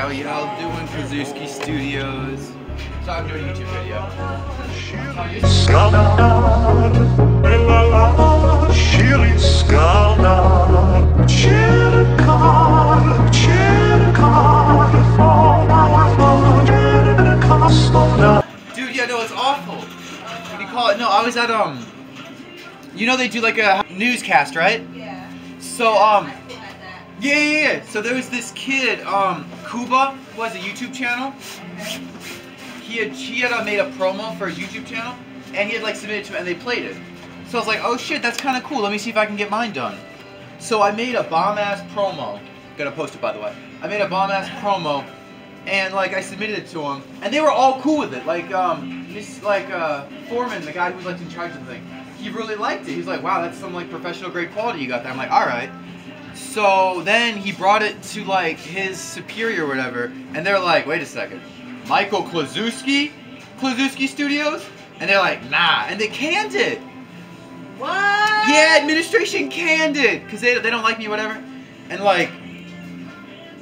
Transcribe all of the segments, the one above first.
How y'all doing, Kloszewski Studios? So I'm doing a YouTube video. Dude, yeah, no, it's awful. What do you call it? No, I was at, you know they do like a newscast, right? Yeah. So, yeah. So there was this kid, Kuba, who has a YouTube channel. He had made a promo for his YouTube channel, and he had like submitted to it, and they played it. So I was like, oh shit, that's kind of cool. Let me see if I can get mine done. So I made a bomb-ass promo. Gonna post it, by the way. I made a bomb-ass promo, and like I submitted it to him, and they were all cool with it. Like Foreman, the guy who was like in charge of the thing, he really liked it. He was like, wow, that's some like professional grade quality you got there. I'm like, all right. So then he brought it to like his superior or whatever, and they're like, wait a second, Michael Kloszewski Studios? And they're like, nah, and they canned it. What? Yeah, administration canned it because they don't like me, whatever. And like,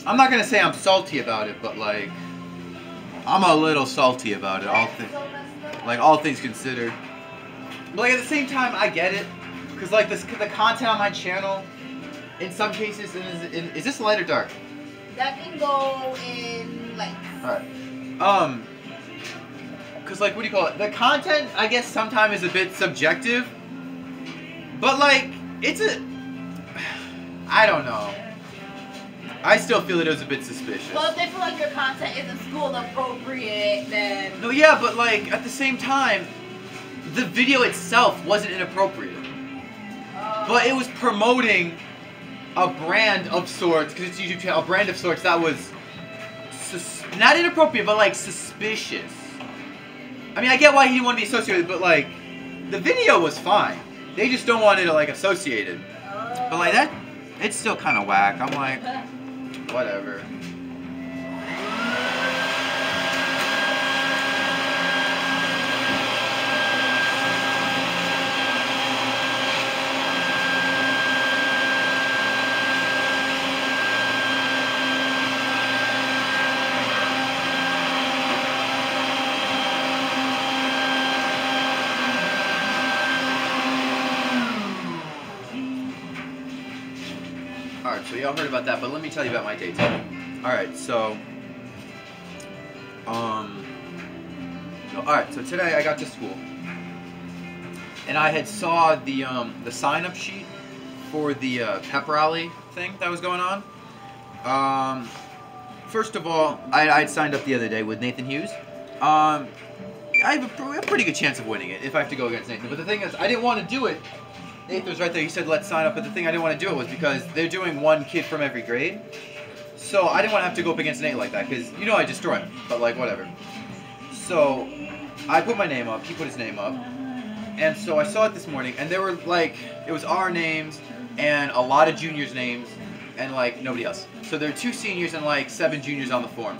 I'm not gonna say I'm salty about it, but like, I'm a little salty about it. All things considered. But like at the same time, I get it, because like the content on my channel, in some cases, is this light or dark? That can go in light. Alright. Cause like, what do you call it? The content, I guess, sometimes is a bit subjective. But like, I don't know. I still feel it was a bit suspicious. Well, if they feel like your content isn't school appropriate, then... No, yeah, but like, at the same time, the video itself wasn't inappropriate. But it was promoting a brand of sorts, because it's a YouTube channel, a brand of sorts that was not inappropriate, but like suspicious. I mean, I get why he didn't want to be associated, but like, the video was fine. They just don't want it like associated. But like that, it's still kind of whack. I'm like, whatever. Alright, so y'all heard about that, but let me tell you about my day today. Alright, so today I got to school, and I had saw the sign-up sheet for the pep rally thing that was going on. First of all, I'd signed up the other day with Nathan Hughes. I have a pretty good chance of winning it if I have to go against Nathan, but the thing is, I didn't want to do it. Nathan was right there, he said let's sign up, but the thing I didn't want to do it was because they're doing one kid from every grade. So I didn't want to have to go up against Nate like that, because you know I destroy him, but like whatever. So I put my name up, he put his name up, and so I saw it this morning, and there were like, it was our names, and a lot of juniors' names, and like nobody else. So there are 2 seniors and like 7 juniors on the form.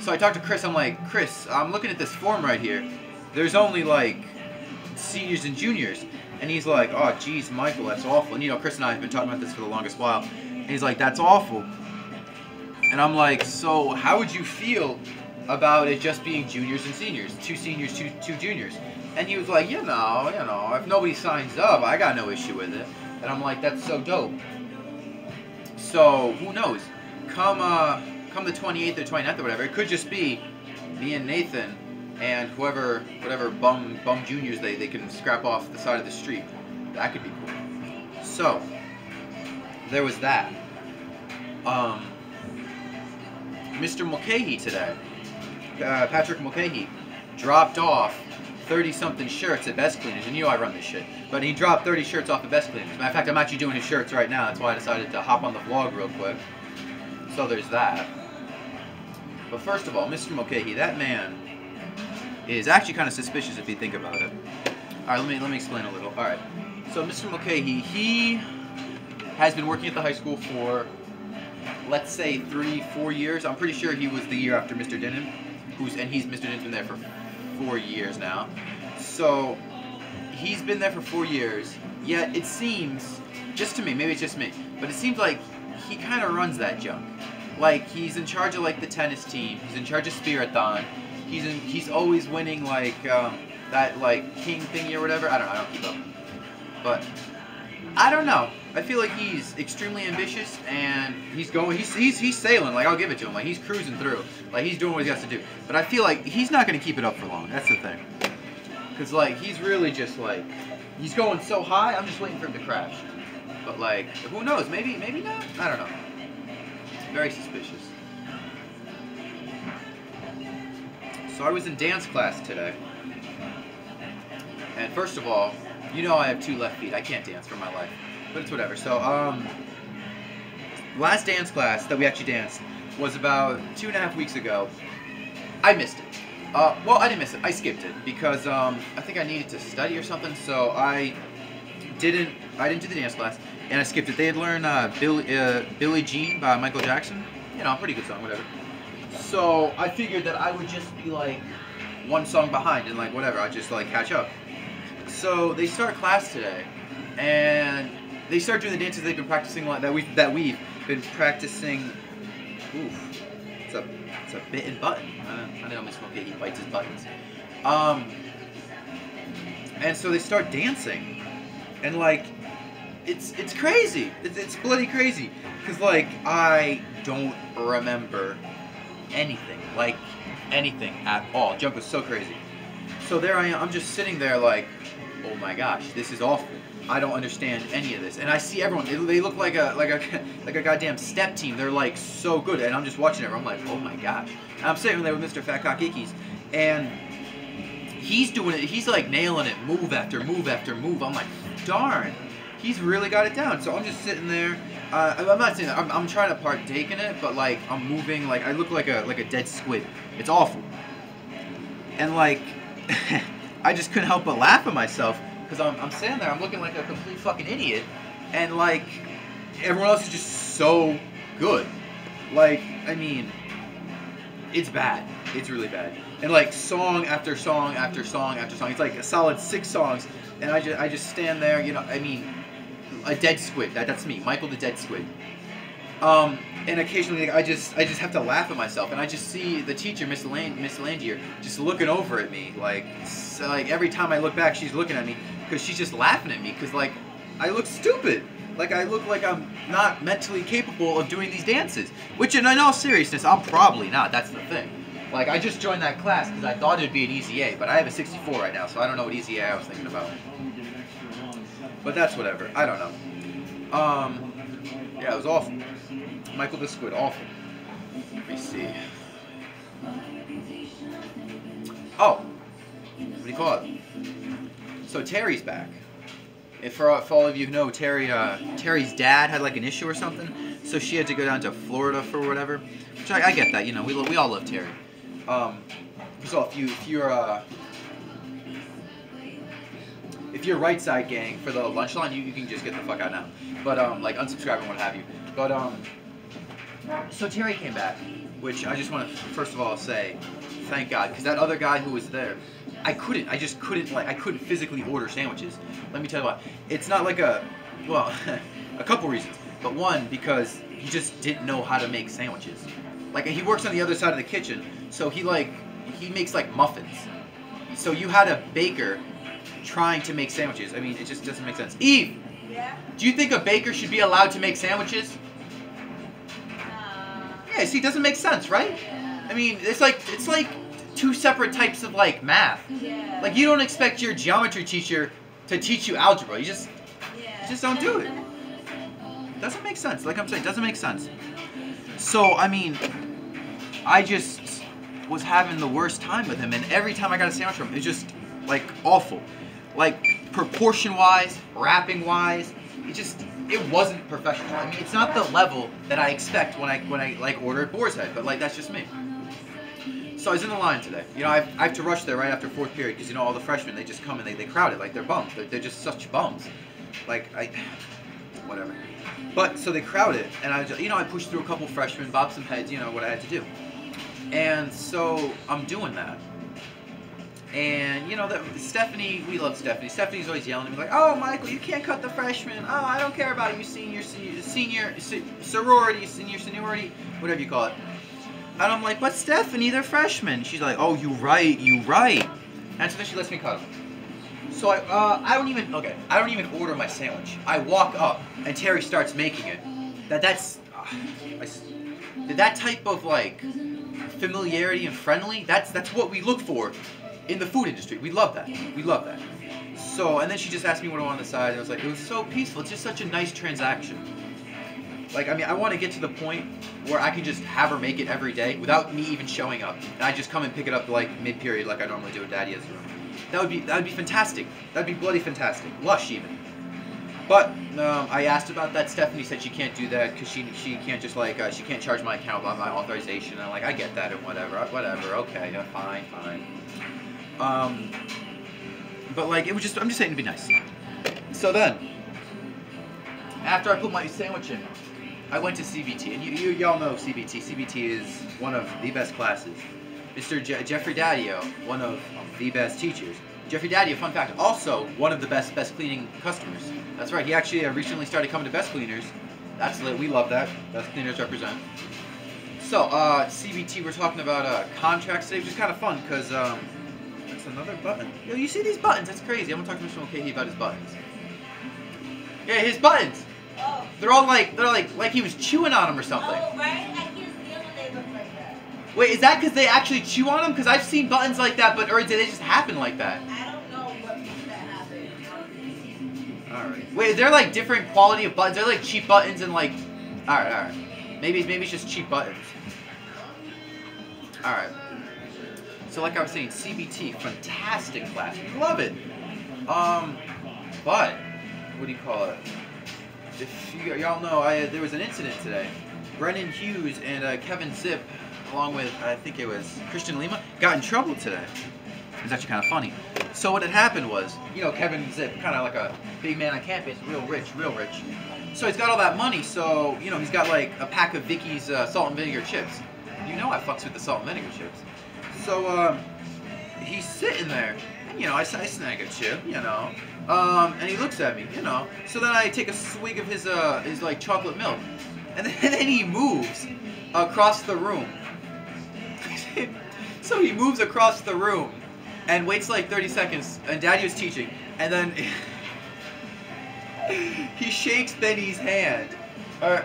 So I talked to Chris, I'm like, Chris, I'm looking at this form right here. There's only like seniors and juniors. And he's like, oh, geez, Michael, that's awful. And, you know, Chris and I have been talking about this for the longest while. And he's like, that's awful. And I'm like, so how would you feel about it just being juniors and seniors? 2 seniors, two juniors. And he was like, you know, if nobody signs up, I got no issue with it. And I'm like, that's so dope. So, who knows? Come the 28th or 29th or whatever, it could just be me and Nathan and whatever bum juniors they can scrap off the side of the street. That could be cool. So there was that. Mr. Mulcahy today, Patrick Mulcahy, dropped off 30-something shirts at Best Cleaners, and you know I run this shit. But he dropped 30 shirts off at Best Cleaners. Matter of fact, I'm actually doing his shirts right now. That's why I decided to hop on the vlog real quick. So there's that. But first of all, Mr. Mulcahy, that man is actually kind of suspicious if you think about it. Alright, let me explain a little. Alright, so Mr. Mulcahy, he has been working at the high school for, let's say, 3-4 years. I'm pretty sure he was the year after Mr. Dinham, and Mr. Dinham's been there for 4 years now. So he's been there for 4 years, yet it seems, just to me, maybe it's just me, but it seems like he kind of runs that junk. Like, he's in charge of, like, the tennis team. He's in charge of Spirathon. He's always winning, like, that, like, king thingy or whatever. I don't keep up. But, I don't know. I feel like he's extremely ambitious, and he's sailing. Like, I'll give it to him. Like, he's cruising through. Like, he's doing what he has to do. But I feel like he's not going to keep it up for long. That's the thing. Because, like, he's really just, like, he's going so high, I'm just waiting for him to crash. But, like, who knows? Maybe not? I don't know. Very suspicious. So I was in dance class today. And first of all, you know I have 2 left feet. I can't dance for my life. But it's whatever. So, last dance class that we actually danced was about 2.5 weeks ago. I missed it. Well, I didn't miss it. I skipped it because I think I needed to study or something. So I didn't do the dance class, and I skipped it. They had learned Billie Jean by Michael Jackson. You know, pretty good song, whatever. So I figured that I would just be like 1 song behind and like whatever. I'd just like catch up. So they start class today, and they start doing the dances they've been practicing that we've been practicing. Oof, it's a bitten button. I know Miss Smokey, he bites his buttons. And so they start dancing, and like it's crazy. It's bloody crazy. Cause like I don't remember anything, like anything at all. Junk was so crazy. So there I am. I'm just sitting there like, oh my gosh, this is awful. I don't understand any of this. And I see everyone. They look like a goddamn step team. They're like so good. And I'm just watching it. I'm like, oh my gosh. And I'm sitting there with Mr. Fat Cock Ickies, and he's doing it. He's like nailing it, move after move after move. I'm like, darn, he's really got it down. So I'm just sitting there. I'm not saying that. I'm trying to partake in it, but like I'm moving. Like I look like a dead squid. It's awful. And like I just couldn't help but laugh at myself. Because I'm sitting there, I'm looking like a complete fucking idiot, and like, everyone else is just so good. Like, I mean, it's bad. It's really bad. And like, song after song after song after song. It's like a solid 6 songs, and I just stand there, you know, I mean, a dead squid. That's me, Michael the Dead Squid. And occasionally, like, I just have to laugh at myself, and I just see the teacher, Miss Landier, just looking over at me, like, so, like every time I look back, she's looking at me, because she's just laughing at me, because like, I look stupid, like I look like I'm not mentally capable of doing these dances, which in all seriousness, I'm probably not. That's the thing. Like, I just joined that class because I thought it'd be an easy A, but I have a 64 right now, so I don't know what easy A I was thinking about. But that's whatever. I don't know. Yeah, it was awful. Michael the Squid, awful. Let me see. Oh, what do you call it? So Terry's back. If for all of you who know, Terry's dad had like an issue or something, so she had to go down to Florida for whatever. Which I get that, you know, we all love Terry. So if you're right side gang for the lunch line, you can just get the fuck out now. But like unsubscribe and what have you. But so Terry came back, which I just want to first of all say, thank God, because that other guy who was there, I just couldn't physically order sandwiches. Let me tell you what, it's not like a couple reasons, but one, because he just didn't know how to make sandwiches. Like, he works on the other side of the kitchen, so he makes like muffins. So you had a baker trying to make sandwiches. I mean, it just doesn't make sense. Eve, yeah? Do you think a baker should be allowed to make sandwiches? Yeah, see, it doesn't make sense, right? Yeah. I mean, it's like 2 separate types of like math. Yeah. Like, you don't expect your geometry teacher to teach you algebra. You just don't do it. Doesn't make sense. Like I'm saying, doesn't make sense. So, I mean, I just was having the worst time with him, and every time I got a sandwich from him, it was just like awful. Like, proportion-wise, wrapping-wise, it wasn't professional. I mean, it's not the level that I expect when I like order at Boar's Head, but like that's just me. So I was in the line today. You know, I have to rush there right after 4th period because, you know, all the freshmen, they just come and they crowd it like they're bums. They're just such bums. Like, whatever. But so they crowd it, and I pushed through a couple freshmen, bobbed some heads, you know what I had to do. And so I'm doing that, And you know that Stephanie, we love Stephanie. Stephanie's always yelling at me like, "Oh, Michael, you can't cut the freshmen. Oh, I don't care about you, senior sorority, senior seniority, whatever you call it." And I'm like, "But Stephanie, they're freshmen." She's like, "Oh, you right. And so then she lets me cut them. So I don't even order my sandwich. I walk up and Terry starts making it. That type of like familiarity and friendly. That's what we look for in the food industry. We love that. So and then she just asked me what I want on the side, and I was like, it was so peaceful. It's just such a nice transaction. Like, I mean, I want to get to the point where I can just have her make it every day without me even showing up, and I just come and pick it up like mid-period, like I normally do at Daddio's room. That would be fantastic. That'd be bloody fantastic. Lush even. But I asked about that. Stephanie said she can't do that because she can't just like she can't charge my account by my authorization. And I'm like, I get that and whatever. Okay, yeah, fine. But like I'm just saying to be nice. So then, after I put my sandwich in, I went to CBT, and y'all know CBT. CBT is one of the best classes. Mr. Jeffery Daddio, one of the best teachers. Jeffery Daddio, fun fact, also one of the best cleaning customers. That's right, he actually recently started coming to Best Cleaners. That's lit, we love that. Best Cleaners represent. So, CBT, we're talking about contracts today, which is kind of fun, because, that's another button. Yo, you see these buttons? That's crazy. I'm gonna talk to Mr. Mulcahy about his buttons. Yeah, his buttons! Oh. They're like he was chewing on them or something. Oh, right? I can't stand when they look like that. Wait, is that because they actually chew on them? Because I've seen buttons like that, or did they just happen like that? I don't know what makes that happen. Alright. Wait, is there like different quality of buttons? They're like cheap buttons and like... Alright. Maybe it's just cheap buttons. Alright. So like I was saying, CBT, fantastic class. We love it. But, what do you call it? If y'all know, there was an incident today. Brennan Hughes and Kevin Zip, along with, I think it was Christian Lima, got in trouble today. It was actually kind of funny. So what had happened was, you know, Kevin Zip, kind of like a big man on campus, real rich. So he's got all that money, so, you know, he's got like a pack of Vicky's salt and vinegar chips. You know I fucks with the salt and vinegar chips. So, he's sitting there, and, you know, I snag a chip, you know. And he looks at me, you know. So then I take a swig of his like chocolate milk, and then he moves across the room. So he moves across the room and waits like 30 seconds, and Daddy was teaching, and then he shakes Benny's hand. Or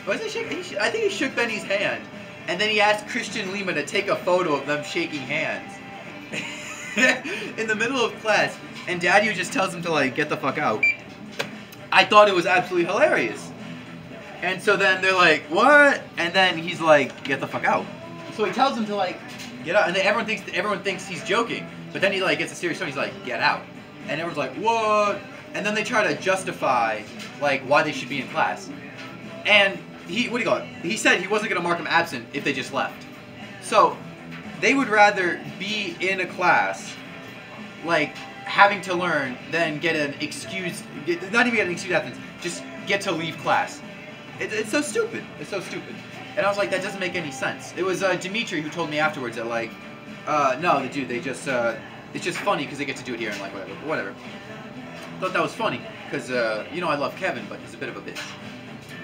was it shaking? I think he shook Benny's hand, and then he asked Christian Lima to take a photo of them shaking hands in the middle of class. And Daddy just tells him to like get the fuck out. I thought it was absolutely hilarious. And so then they're like, what? And then he's like, get the fuck out. So he tells him to like get out, and then everyone thinks he's joking. But then he like gets a serious tone. He's like, get out. And everyone's like, what? And then they try to justify like why they should be in class. And he said he wasn't gonna mark them absent if they just left. So they would rather be in a class like having to learn than get an excuse, not even get an excuse absence, just get to leave class. It's so stupid. It's so stupid. And I was like, that doesn't make any sense. It was Dimitri who told me afterwards that like, no, they just, it's just funny because they get to do it here and like whatever. Thought that was funny because, you know, I love Kevin, but he's a bit of a bitch.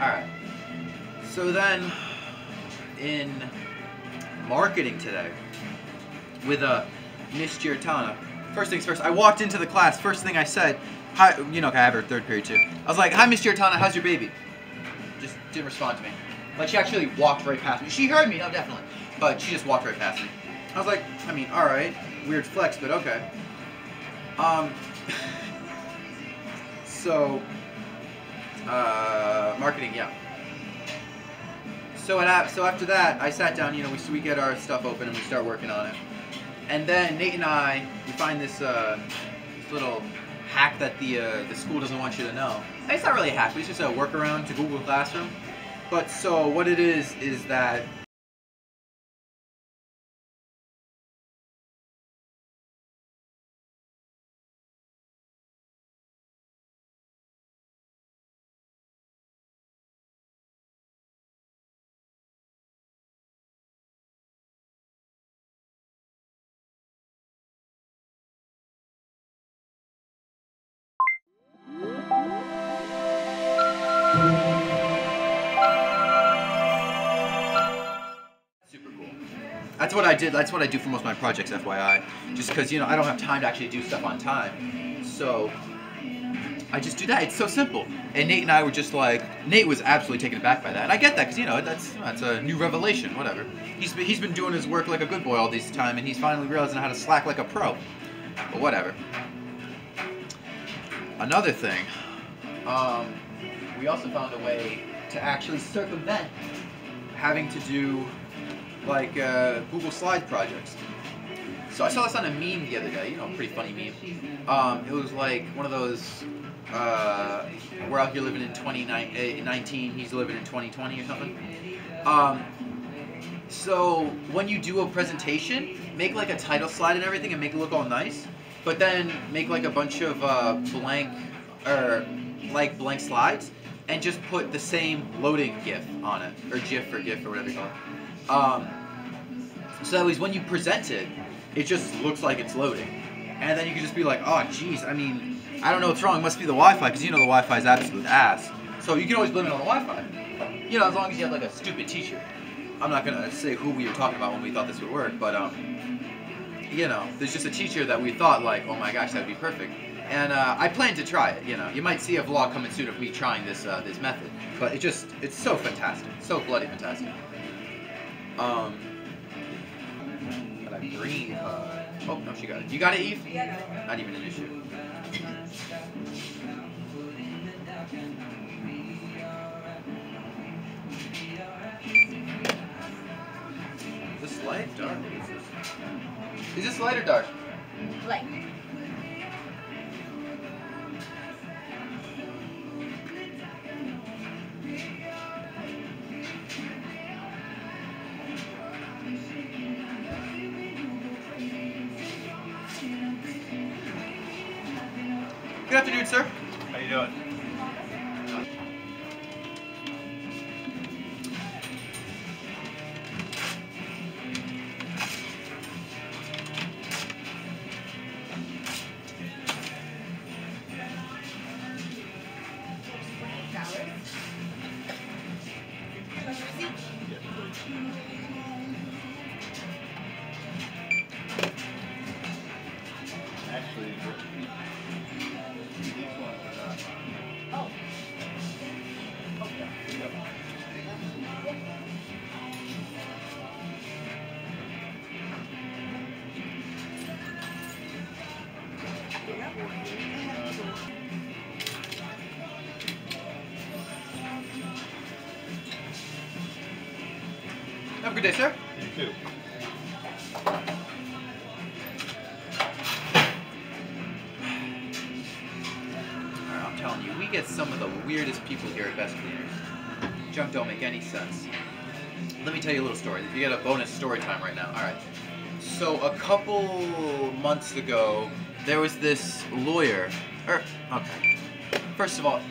Alright. So then, in marketing today, with Miss Giartana, first things first, I walked into the class, first thing I said, hi, you know, I have her third period too. I was like, hi Miss Giartana, how's your baby? Just didn't respond to me. Like, she actually walked right past me. She heard me, no, definitely. But she just walked right past me. I was like, I mean, alright, weird flex, but okay. So, marketing, yeah. So after that, I sat down, you know, we get our stuff open and we start working on it. And then Nate and I, we find this little hack that the school doesn't want you to know. It's not really a hack, but it's just a workaround to Google Classroom. But so what it is that what I did. That's what I do for most of my projects, FYI. Just because, you know, I don't have time to actually do stuff on time. So I just do that. It's so simple. And Nate and I were just like, Nate was absolutely taken aback by that. And I get that because, you know, that's a new revelation, whatever. He's been doing his work like a good boy all this time, and he's finally realizing how to slack like a pro. But whatever. Another thing, we also found a way to actually circumvent having to do like Google Slides projects. So I saw this on a meme the other day, you know, a pretty funny meme. It was like one of those, we're out here living in 2019, he's living in 2020 or something. So when you do a presentation, make like a title slide and everything and make it look all nice, but then make like a bunch of blank slides and just put the same loading GIF on it, or GIF or GIF or whatever you call it. So that way when you present it, it just looks like it's loading. And then you can just be like, oh geez, I mean, I don't know what's wrong, it must be the Wi-Fi, because you know the Wi-Fi is absolute ass. So you can always blame it on the Wi-Fi. You know, as long as you have like a stupid teacher. I'm not gonna say who we were talking about when we thought this would work, but you know, there's just a teacher that we thought like, oh my gosh, that would be perfect. And I plan to try it, you know. You might see a vlog coming soon of me trying this this method. But it's so fantastic. So bloody fantastic. But I green oh no, she got it. You got it, Eve? Yeah, I got it. Not even an issue. Is this light or dark? What is this? Is this light or dark? Like. Good afternoon, sir. How you doing? Actually, these ones are not. Oh. Have a good day, sir. You too. I'm telling you, we get some of the weirdest people here at Best Cleaners. Junk don't make any sense. Let me tell you a little story. You get a bonus story time right now. Alright. So a couple months ago, there was this lawyer. Okay. First of all,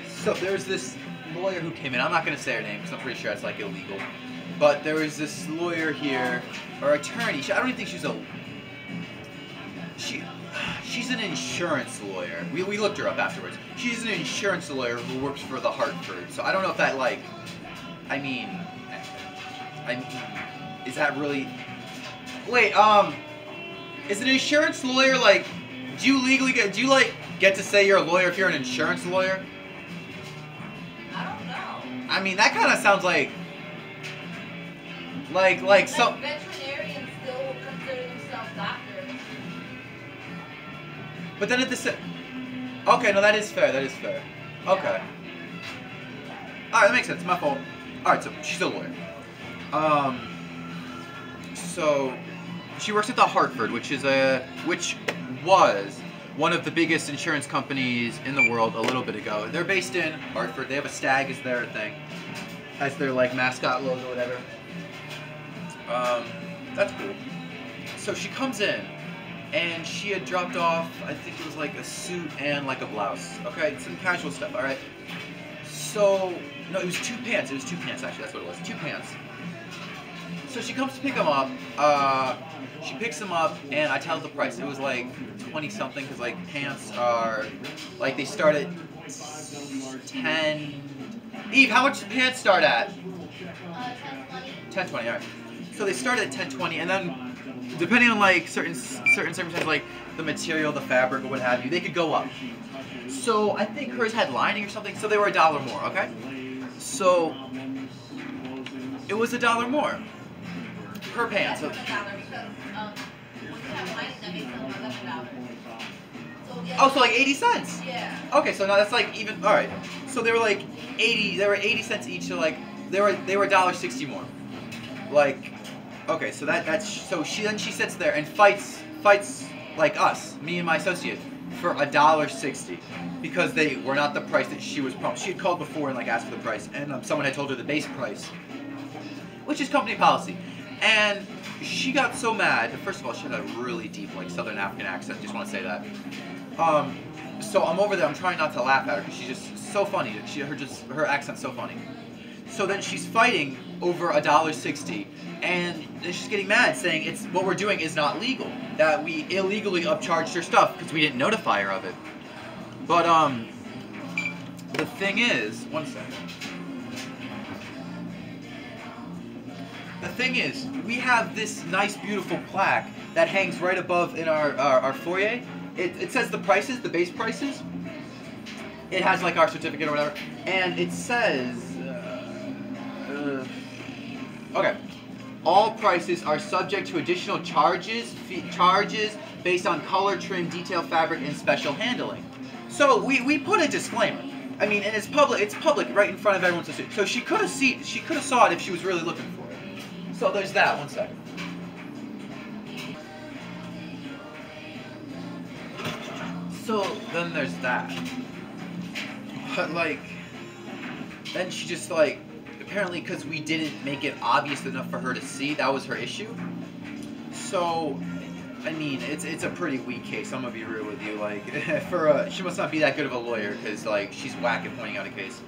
so there was this lawyer who came in. I'm not going to say her name because I'm pretty sure it's like illegal. But there was this lawyer here, or attorney. I don't even think she's a... She's an insurance lawyer. We looked her up afterwards. She's an insurance lawyer who works for the Hartford. So I don't know if that like... I mean, is that really... Wait, is an insurance lawyer like... Do you legally get... Do you like get to say you're a lawyer if you're an insurance lawyer? I don't know. I mean, that kind of sounds like so. Veterinarians still consider themselves doctors. But then at the same. Okay, no, that is fair. That is fair. Okay. All right, that makes sense. My fault. All right, so she's a lawyer. So she works at the Hartford, which was one of the biggest insurance companies in the world a little bit ago. They're based in Hartford. They have a stag as their thing, as their like mascot logo, whatever. That's cool. So she comes in, and she had dropped off, I think it was like a suit and like a blouse. Okay, some casual stuff. All right. So no, it was 2 pants. It was 2 pants actually. That's what it was. 2 pants. So she comes to pick them up. She picks them up, and I tell her the price. It was like 20 something, because like pants are like they start at 10. Eve, how much do pants start at? 10.20. All right. So they started at 10.20, and then depending on like certain circumstances, like the material, the fabric, or what have you, they could go up. So I think hers had lining or something, so they were $1 more. Okay. So it was $1 more per pant. So, oh, so like 80 cents. Yeah. Okay, so now that's like even. All right. So they were like 80. They were 80 cents each. So like they were $1.60 more. Like, okay, so that's so she sits there and fights like us, me and my associate, for $1.60 because they were not the price that she was promised. She had called before and like asked for the price, and someone had told her the base price, which is company policy. And she got so mad. First of all, she had a really deep like Southern African accent. Just want to say that. So I'm over there. I'm trying not to laugh at her because she's just so funny. Her accent's so funny. So then she's fighting over $1.60, and she's getting mad, saying it's what we're doing is not legal. That we illegally upcharged her stuff because we didn't notify her of it. But the thing is, one second. The thing is, we have this nice, beautiful plaque that hangs right above in our foyer. It says the prices, the base prices. It has like our certificate or whatever, and it says, okay, all prices are subject to additional charges based on color, trim, detail, fabric, and special handling. So we put a disclaimer. I mean, and it's public right in front of everyone to see. So she could have saw it if she was really looking for it. So there's that. One second. So then there's that. But like, then she just like, apparently because we didn't make it obvious enough for her to see, that was her issue. So, I mean, it's a pretty weak case. I'm gonna be real with you. Like, she must not be that good of a lawyer because like she's whack at pointing out a case.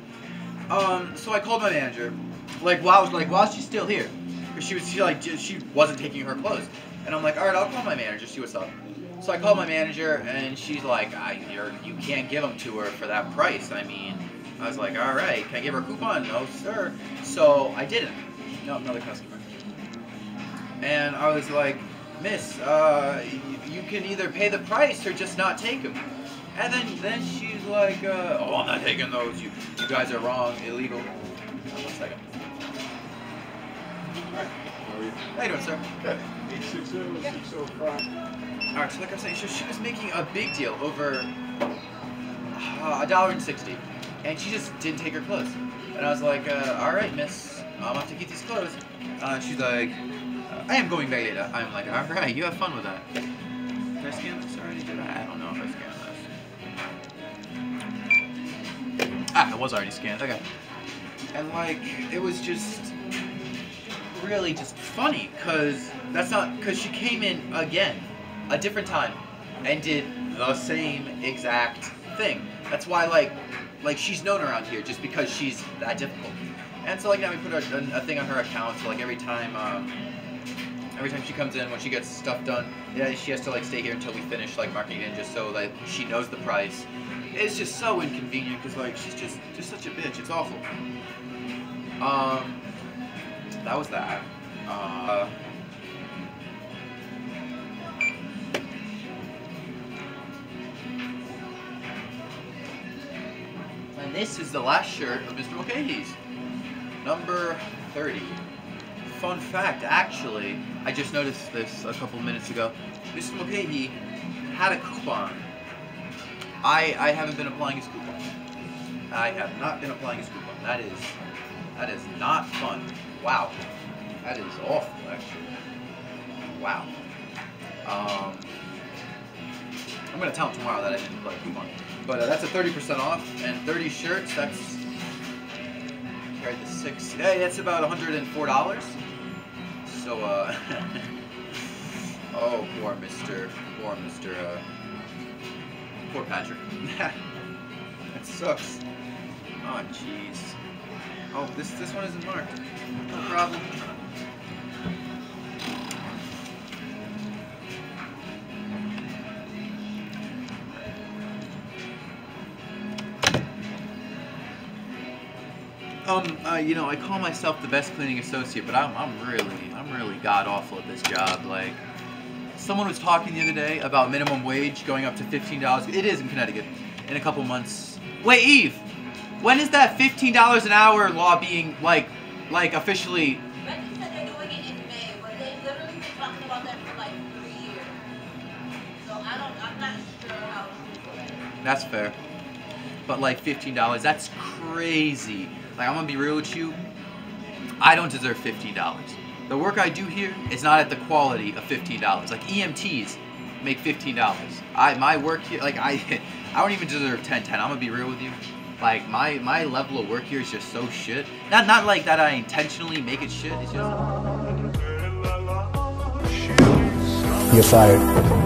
So I called my manager, like while she's still here, because she wasn't taking her clothes, and I'm like, all right, I'll call my manager, see what's up. So I called my manager, and she's like, you can't give them to her for that price. I mean, I was like, all right, can I give her a coupon? No, sir. So I didn't. No, another customer. And I was like, miss, you can either pay the price or just not take them. And then she's like, oh, I'm not taking those. You guys are wrong, illegal. 1 second. How you doing, sir? Good. 860-605. Alright, so like I was saying, she was making a big deal over $1.60, and she just didn't take her clothes. And I was like, alright, miss, I'm gonna have to keep these clothes. She's like, I am going back later. I'm like, alright, you have fun with that. Did I scan this already? I don't know if I scanned this. Ah, it was already scanned, okay. And like, it was just really just funny, because she came in again, a different time, and did the same exact thing. That's why like she's known around here just because she's that difficult. And so like now we put a thing on her account, so like every time she comes in, when she gets stuff done, yeah, she has to like stay here until we finish like marking it in, just so that she knows the price. It's just so inconvenient because like she's just such a bitch. It's awful. That was that. And this is the last shirt of Mr. Mulcahy's. Number 30. Fun fact, actually, I just noticed this a couple minutes ago. Mr. Mulcahy had a coupon. I haven't been applying his coupon. I have not been applying his coupon. That is not fun. Wow. That is awful, actually. Wow. I'm going to tell him tomorrow that I didn't apply a coupon. But that's a 30% off, and 30 shirts, that's, carried the 6, hey, that's about $104. So, oh, poor Patrick. That sucks. Oh, jeez. Oh, this one isn't marked. No problem. You know, I call myself the best cleaning associate, but I'm really god awful at this job. Like, someone was talking the other day about minimum wage going up to $15. It is in Connecticut in a couple months. Wait, Eve, when is that $15 an hour law being like officially? Reggie said they're doing it in May, but they've literally been talking about that for like 3 years. So I'm not sure how it's going. That's fair. But like $15, that's crazy. Like, I'm gonna be real with you, I don't deserve $15. The work I do here is not at the quality of $15. Like, EMTs make $15. My work here, like, I don't even deserve $10. I'm gonna be real with you. Like, my level of work here is just so shit. Not like that I intentionally make it shit. It's just You're fired.